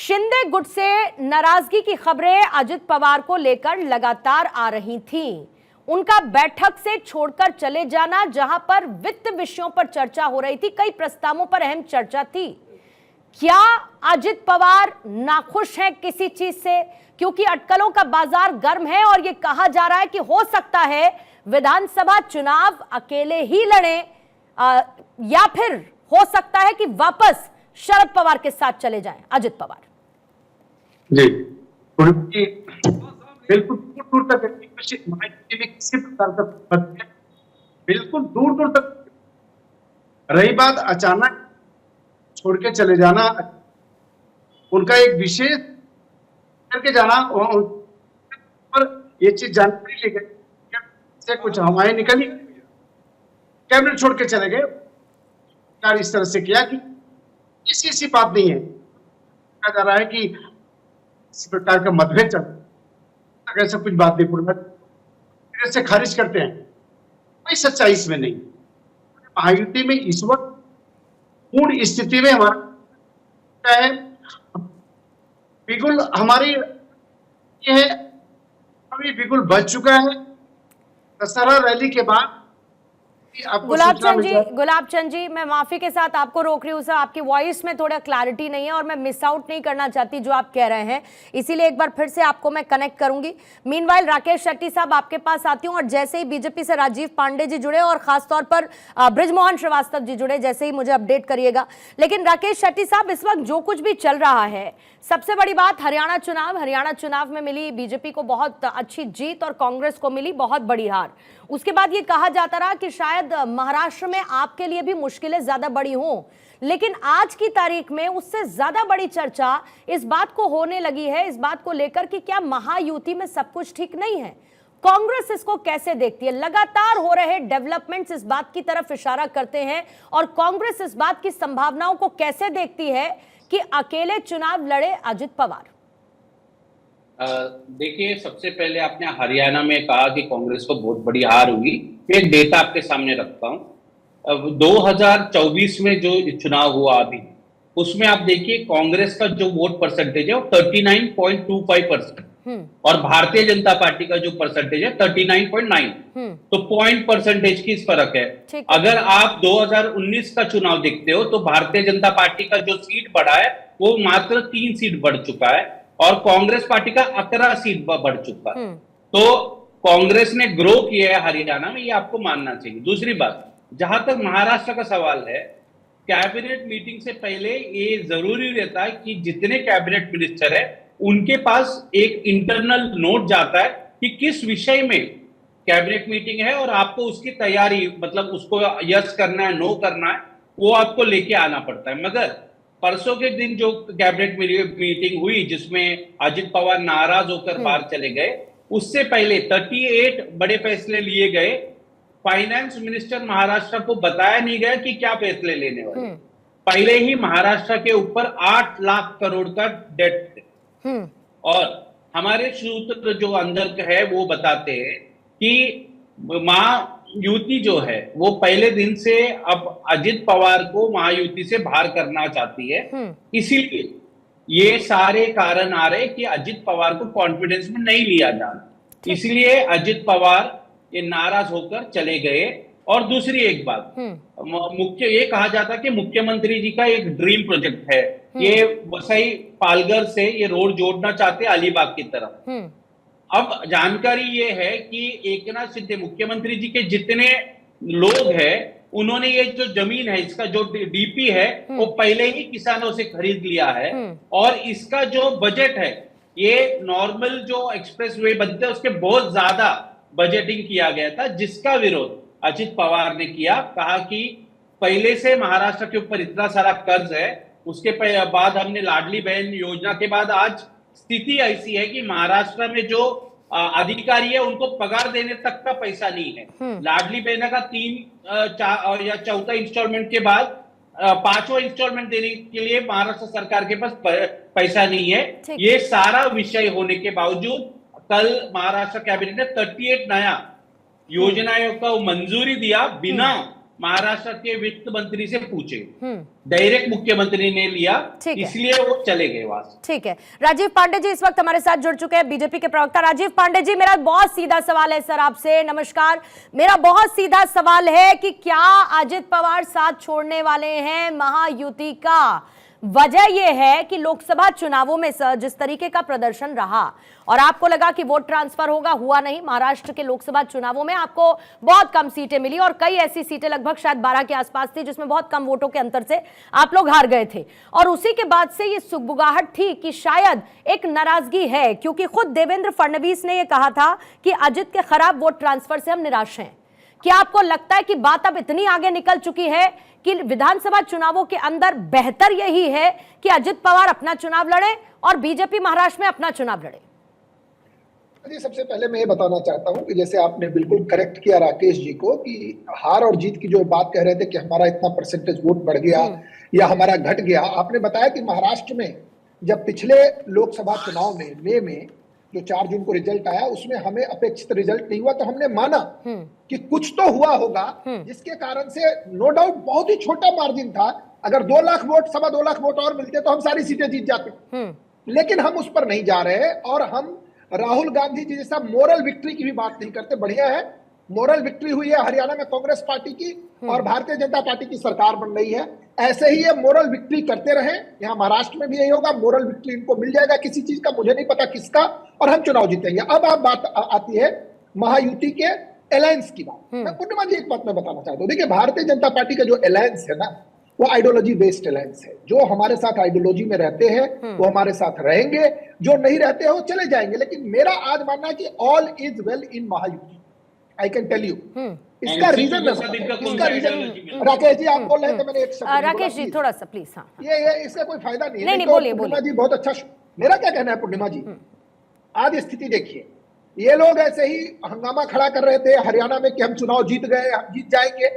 शिंदे गुट से नाराजगी की खबरें अजित पवार को लेकर लगातार आ रही थीं। उनका बैठक से छोड़कर चले जाना, जहां पर वित्त विषयों पर चर्चा हो रही थी, कई प्रस्तावों पर अहम चर्चा थी। क्या अजित पवार नाखुश हैं किसी चीज से? क्योंकि अटकलों का बाजार गर्म है और यह कहा जा रहा है कि हो सकता है विधानसभा चुनाव अकेले ही लड़े, या फिर हो सकता है कि वापस शरद पवार के साथ चले जाएं अजित पवार। जी बिल्कुल दूर दूर तक किसी प्रकार का बिल्कुल दूर दूर तक। रही बात अचानक छोड़ के चले जाना, उनका एक विशेष करके जाना, पर ये चीज जानकारी ली गई से कुछ हवाएं निकली, कैबिनेट छोड़ के चले गए। इस तरह से किया कि ऐसी बात नहीं है, कहा जा रहा है कि इस प्रकार का मतभेद चल, ऐसा कुछ बात नहीं, पूर्ण से खारिज करते हैं, कोई सच्चाई इसमें नहीं। महायुति में इस वक्त पूर्ण स्थिति में हमारा है, बिगुल हमारी ये है, अभी बिगुल बच चुका है। दशहरा रैली के बाद गुलाबचंद जी, मैं माफी के साथ आपको रोक रही हूँ सर, आपकी वॉइस में थोड़ा क्लैरिटी नहीं है और मैं मिस आउट नहीं करना चाहती जो आप कह रहे हैं, इसीलिए एक बार फिर से आपको मैं कनेक्ट करूंगी। मीनवाइल राकेश शेट्टी साहब आपके पास आती हूँ, और जैसे ही बीजेपी से राजीव पांडे जी जुड़े और खासतौर पर बृजमोहन श्रीवास्तव जी जुड़े, जैसे ही मुझे अपडेट करिएगा। लेकिन राकेश शेट्टी साहब, इस वक्त जो कुछ भी चल रहा है, सबसे बड़ी बात हरियाणा चुनाव में मिली बीजेपी को बहुत अच्छी जीत और कांग्रेस को मिली बहुत बड़ी हार। उसके बाद ये कहा जाता रहा कि शायद महाराष्ट्र में आपके लिए भी मुश्किलें ज्यादा बड़ी हों, लेकिन आज की तारीख में उससे ज्यादा बड़ी चर्चा इस बात को होने लगी है, इस बात को लेकर कि क्या महायुति में सब कुछ ठीक नहीं है। कांग्रेस इसको कैसे देखती है? लगातार हो रहे डेवलपमेंट्स इस बात की तरफ इशारा करते हैं, और कांग्रेस इस बात की संभावनाओं को कैसे देखती है कि अकेले चुनाव लड़े अजित पवार? देखिए, सबसे पहले आपने हरियाणा में कहा कि कांग्रेस को बहुत बड़ी हार हुई। एक डेटा आपके सामने रखता हूं। अब 2024 में जो चुनाव हुआ अभी, उसमें आप देखिए कांग्रेस का जो वोट परसेंटेज है वो 39.25%, और भारतीय जनता पार्टी का जो परसेंटेज है 39.9। तो पॉइंट परसेंटेज की फर्क है। अगर आप 2019 का चुनाव देखते हो तो भारतीय जनता पार्टी का जो सीट बढ़ा है वो मात्र 3 सीट बढ़ चुका है, और कांग्रेस पार्टी का 11 सीट बढ़ चुका है। तो कांग्रेस ने ग्रो किया है हरियाणा में, ये आपको मानना चाहिए। दूसरी बात, जहां तक महाराष्ट्र का सवाल है, कैबिनेट मीटिंग से पहले ये जरूरी रहता है कि जितने कैबिनेट मिनिस्टर है उनके पास एक इंटरनल नोट जाता है कि किस विषय में कैबिनेट मीटिंग है, और आपको उसकी तैयारी, मतलब उसको यस करना है, नो करना है, वो आपको लेके आना पड़ता है। मगर परसों के दिन जो कैबिनेट मीटिंग हुई जिसमें अजित पवार नाराज होकर बाहर चले गए, उससे पहले 38 बड़े फैसले लिए गए। फाइनेंस मिनिस्टर महाराष्ट्र को बताया नहीं गया कि क्या फैसले लेने वाले। पहले ही महाराष्ट्र के ऊपर 8 लाख करोड़ का डेट है, और हमारे सूत्र जो अंदर है वो बताते हैं कि महायुति जो है वो पहले दिन से अब अजित पवार को महायुति से बाहर करना चाहती है। इसीलिए ये सारे कारण आ रहे कि अजित पवार को कॉन्फिडेंस में नहीं लिया जाना, इसलिए अजित पवार ये नाराज होकर चले गए। और दूसरी एक बात, मुख्य ये कहा जाता है कि मुख्यमंत्री जी का एक ड्रीम प्रोजेक्ट है, ये वसई पालघर से ये रोड जोड़ना चाहते हैं अलीबाग की तरफ। अब जानकारी ये है कि एकनाथ शिंदे मुख्यमंत्री जी के जितने लोग हैं, उन्होंने ये जो जमीन है, इसका जो डीपी है वो पहले ही किसानों से खरीद लिया है, और इसका जो बजट है, ये नॉर्मल जो एक्सप्रेसवे बनते हैं उसके बहुत ज्यादा बजटिंग किया गया था, जिसका विरोध अजित पवार ने किया। कहा कि पहले से महाराष्ट्र के ऊपर इतना सारा कर्ज है, उसके बाद हमने लाडली बहन योजना के बाद आज स्थिति ऐसी है कि महाराष्ट्र में जो अधिकारी है उनको पगार देने तक का पैसा नहीं है। लाडली बहन का 3 या 4था इंस्टॉलमेंट के बाद 5वां इंस्टॉलमेंट देने के लिए महाराष्ट्र सरकार के पास पैसा नहीं है। ये सारा विषय होने के बावजूद कल महाराष्ट्र कैबिनेट ने 38 नया योजनाओं का मंजूरी दिया बिना महाराष्ट्र के वित्त मंत्री से पूछे, डायरेक्ट मुख्यमंत्री ने लिया, ठीक है। इसलिए वो चले गए वहां से। ठीक है। राजीव पांडे जी इस वक्त हमारे साथ जुड़ चुके हैं, बीजेपी के प्रवक्ता। राजीव पांडे जी, मेरा बहुत सीधा सवाल है सर आपसे। नमस्कार। मेरा बहुत सीधा सवाल है कि क्या अजित पवार साथ छोड़ने वाले हैं महायुति का? वजह यह है कि लोकसभा चुनावों में सर जिस तरीके का प्रदर्शन रहा और आपको लगा कि वोट ट्रांसफर होगा, हुआ नहीं। महाराष्ट्र के लोकसभा चुनावों में आपको बहुत कम सीटें मिली और कई ऐसी सीटें लगभग शायद 12 के आसपास थी जिसमें बहुत कम वोटों के अंतर से आप लोग हार गए थे। और उसी के बाद से ये सुगबुगाहट थी कि शायद एक नाराजगी है, क्योंकि खुद देवेंद्र फडणवीस ने यह कहा था कि अजित के खराब वोट ट्रांसफर से हम निराश हैं। क्या आपको लगता है कि बात अब इतनी आगे निकल चुकी है कि विधानसभा चुनावों के अंदर बेहतर यही है कि अजित पवार अपना चुनाव लड़े और बीजेपी महाराष्ट्र में अपना चुनाव लड़े? जी, सबसे पहले मैं ये बताना चाहता हूं कि जैसे आपने बिल्कुल करेक्ट किया राकेश जी को कि हार और जीत की जो बात कह रहे थे कि हमारा इतना परसेंटेज वोट बढ़ गया या हमारा घट गया, आपने बताया कि महाराष्ट्र में जब पिछले लोकसभा चुनाव में मई में जो 4 जून को रिजल्ट आया उसमें हमें अपेक्षित रिजल्ट नहीं हुआ, तो हमने माना कि कुछ तो हुआ होगा, जिसके कारण से नो डाउट बहुत ही छोटा मार्जिन था। अगर 2 लाख वोट, 2.25 लाख वोट और मिलते तो हम सारी सीटें जीत जाते। लेकिन हम उस पर नहीं जा रहे और हम राहुल गांधी जी जैसा मोरल विक्ट्री की भी बात नहीं करते। बढ़िया है, मोरल विक्ट्री हुई है हरियाणा में कांग्रेस पार्टी की और भारतीय जनता पार्टी की सरकार बन रही है। ऐसे ही ये मोरल विक्ट्री करते रहे, यहाँ महाराष्ट्र में भी यही होगा। मोरल विक्ट्री इनको मिल जाएगा किसी चीज का, मुझे नहीं पता किसका, और हम चुनाव जीतेंगे। अब आप बात आती है महायुति के अलायंस की बात। मैं पूर्णिमा जी एक बात मैं बताना चाहता हूँ। देखिए, भारतीय जनता पार्टी का जो अलायंस है ना, वो आइडियोलॉजी बेस्ड अलायंस है। जो हमारे साथ आइडियोलॉजी में रहते हैं वो हमारे साथ रहेंगे, जो नहीं रहते हैं वो चले जाएंगे। लेकिन मेरा आज मानना है कि all is well in Mahayuti. I can tell you इसका रीजन राकेश जी आप बोल रहे थे, मैंने एक शब्द राकेश जी थोड़ा सा प्लीज। हाँ, ये इसका कोई फायदा नहीं है। नहीं, बोलिए पूर्णिमा जी बहुत अच्छा। मेरा क्या कहना है पूर्णिमा जी, आज स्थिति देखिए, ये लोग ऐसे ही हंगामा खड़ा कर रहे थे हरियाणा में कि हम चुनाव जीत गए, हम जीत जाएंगे।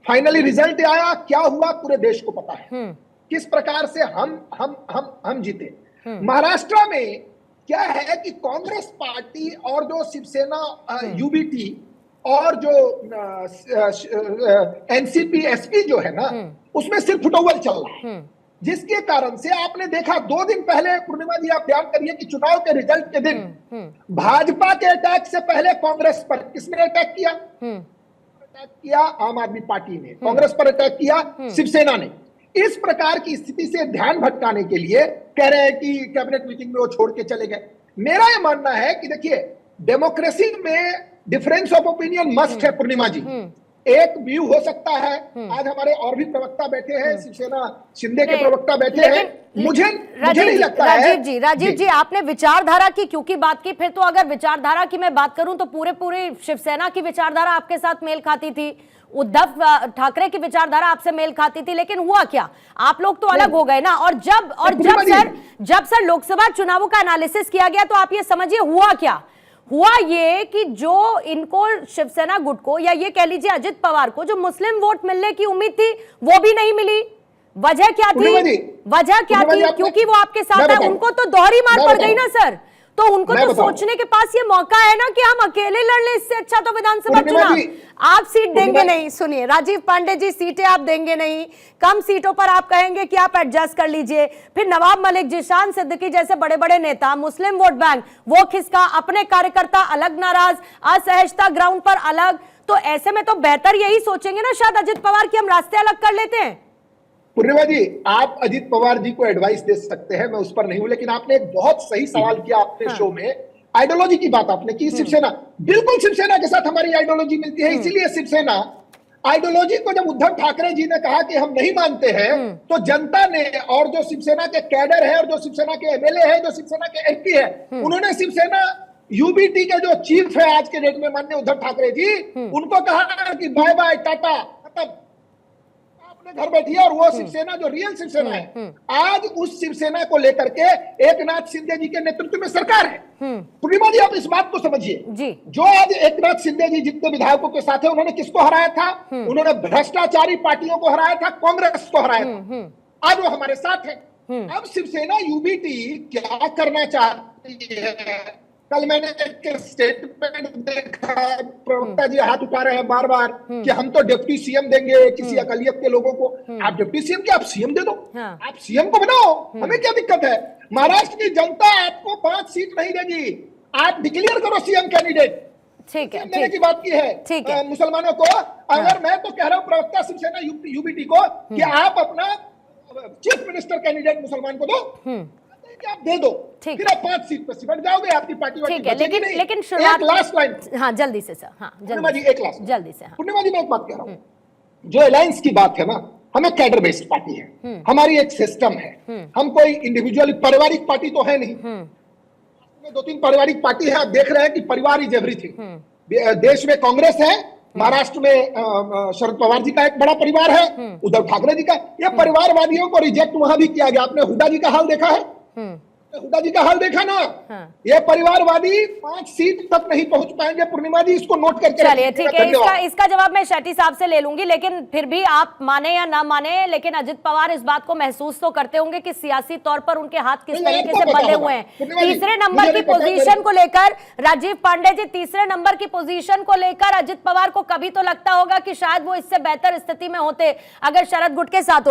फाइनली रिजल्ट आया, क्या हुआ पूरे देश को पता है, किस प्रकार से हम जीते। महाराष्ट्र में क्या है कि कांग्रेस पार्टी और जो शिवसेना यूबीटी और जो एनसीपी एसपी जो है ना, उसमें सिर्फ फुटबॉल चल रहा है, जिसके कारण से आपने देखा 2 दिन पहले, पूर्णिमा जी आप ध्यान करिए कि चुनाव के रिजल्ट के दिन भाजपा के अटैक से पहले कांग्रेस पर किसने अटैक किया? अटैक किया आम आदमी पार्टी ने, कांग्रेस पर अटैक किया शिवसेना ने। इस प्रकार की स्थिति से ध्यान भटकाने के लिए कह रहे हैं कि कैबिनेट मीटिंग में वो छोड़ के चले गए। मेरा यह मानना है कि देखिए, डेमोक्रेसी में डिफरेंस ऑफ ओपिनियन मस्ट है पूर्णिमा जी। एक व्यू हो सकता है, आज हमारे और भी प्रवक्ता बैठे हैं, शिवसेना शिंदे के प्रवक्ता बैठे हैं, मुझे नहीं लगता है। राजीव जी आपने विचारधारा की क्योंकि बात की, फिर तो अगर विचारधारा की मैं बात करूं तो पूरे शिवसेना की विचारधारा आपके साथ मेल खाती थी, उद्धव ठाकरे की विचारधारा आपसे मेल खाती थी, लेकिन हुआ क्या? आप लोग तो अलग हो गए ना। और जब सर लोकसभा चुनावों का एनालिसिस किया गया तो आप ये समझिए हुआ क्या? हुआ ये कि जो इनको शिवसेना गुट को या ये कह लीजिए अजित पवार को जो मुस्लिम वोट मिलने की उम्मीद थी वो भी नहीं मिली। वजह क्या थी? क्योंकि वो आपके साथ है, उनको तो दोहरी मार पड़ गई ना सर। तो उनको तो सोचने के पास ये मौका है ना कि हम अकेले लड़ लें, इससे अच्छा तो विधानसभा चुनाव। आप सीट देंगे नहीं, सुनिए राजीव पांडे जी, सीटें आप देंगे नहीं, कम सीटों पर आप कहेंगे कि आप एडजस्ट कर लीजिए। फिर नवाब मलिक, जिशान सिद्दीकी जैसे बड़े बड़े नेता, मुस्लिम वोट बैंक वो खिसका, अपने कार्यकर्ता अलग नाराज, असहजता ग्राउंड पर अलग। तो ऐसे में तो बेहतर यही सोचेंगे ना शायद अजित पवार की हम रास्ते अलग कर लेते हैं। पूर्णिमा जी, आप अजित पवार जी को एडवाइस दे सकते हैं, मैं उस पर नहीं हूं, लेकिन आपने एक बहुत सही सवाल किया अपने शो में। आइडियोलॉजी की बात आपने की, शिवसेना, बिल्कुल शिवसेना के साथ हमारी आइडियोलॉजी मिलती है। इसीलिए शिवसेना आइडियोलॉजी को जब उद्धव ठाकरे जी ने कहा कि हम नहीं मानते हैं, तो जनता ने और जो शिवसेना के कैडर है और जो शिवसेना के एमएलए है, जो शिवसेना के एमपी है, उन्होंने शिवसेना यूबीटी के जो चीफ है आज के डेट में माननीय उद्धव ठाकरे जी, उनको कहा कि बाय बाय टाटा, मतलब घर बैठिए। और वो शिवसेना जो रियल शिवसेना है, आज उस शिवसेना को लेकर के एकनाथ शिंदे जी के नेतृत्व में सरकार है। पूर्णिमा जी आप इस बात को समझिए, जो आज एकनाथ शिंदे जी जितने विधायकों के साथ है, उन्होंने किसको हराया था? उन्होंने भ्रष्टाचारी पार्टियों को हराया था, कांग्रेस को हराया था। आज वो हमारे साथ है। अब शिवसेना यूबीटी क्या करना चाहती है, कल मैंने एक स्टेटमेंट देखा, प्रवक्ता जी हाथ उठा रहे हैं बार बार कि हम तो डिप्टी सीएम देंगे किसी अकलियत के लोगों को। आप डिप्टी सीएम के आप सीएम दे दो, हाँ। आप सीएम को बनाओ, हमें क्या दिक्कत है? महाराष्ट्र की जनता आपको 5 सीट नहीं देगी, आप डिक्लेयर करो सीएम कैंडिडेट। ठीक है, देने की बात की है ठीक है। मुसलमानों को। अगर मैं तो कह रहा हूं प्रवक्ता शिवसेना यूबीटी को कि आप अपना चीफ मिनिस्टर कैंडिडेट मुसलमान को दो, कि आप दे दो, ठीक फिर आप 5 सीट पर सिमट जाओगे, आपकी पार्टी ठीक है, बचेगी नहीं। लेकिन शुरुआत, एक लास्ट लाइन, हाँ जल्दी से सर, हाँ पूर्णिमा जी, जल्दी एक लास्ट जल्दी से, हाँ पूर्णिमा जी मैं एक बात कह रहा हूं, जो अलायंस की बात है ना, हमें कैडर बेस्ड पार्टी है, हमारी एक सिस्टम है, हम कोई इंडिविजुअल पारिवारिक पार्टी तो है नहीं। 2-3 पारिवारिक पार्टी है, आप देख रहे हैं कि परिवार इज एवरीथिंग। देश में कांग्रेस है, महाराष्ट्र में शरद पवार जी का एक बड़ा परिवार है, उद्धव ठाकरे जी का, ये परिवारवादियों को रिजेक्ट वहां भी किया गया। आपने हुड्डा जी का हाल देखा है, हुड्डा जी का हाल देखा ना, ये परिवारवादी 5 सीट तक नहीं पहुंच पाएंगे। पूर्णिमा जी इसको नोट करके चलिए ठीक है, इसका जवाब मैं शेट्टी साहब से ले लूंगी, लेकिन फिर भी आप माने या ना माने, लेकिन अजित पवार इस बात को महसूस तो करते होंगे कि सियासी तौर पर उनके हाथ किस तरीके से बंधे हुए हैं। तीसरे नंबर की पोजीशन को लेकर राजीव पांडे जी, तीसरे नंबर की पोजीशन को लेकर अजित पवार को कभी तो लगता होगा कि शायद वो इससे बेहतर स्थिति में होते अगर शरद गुट के साथ होते।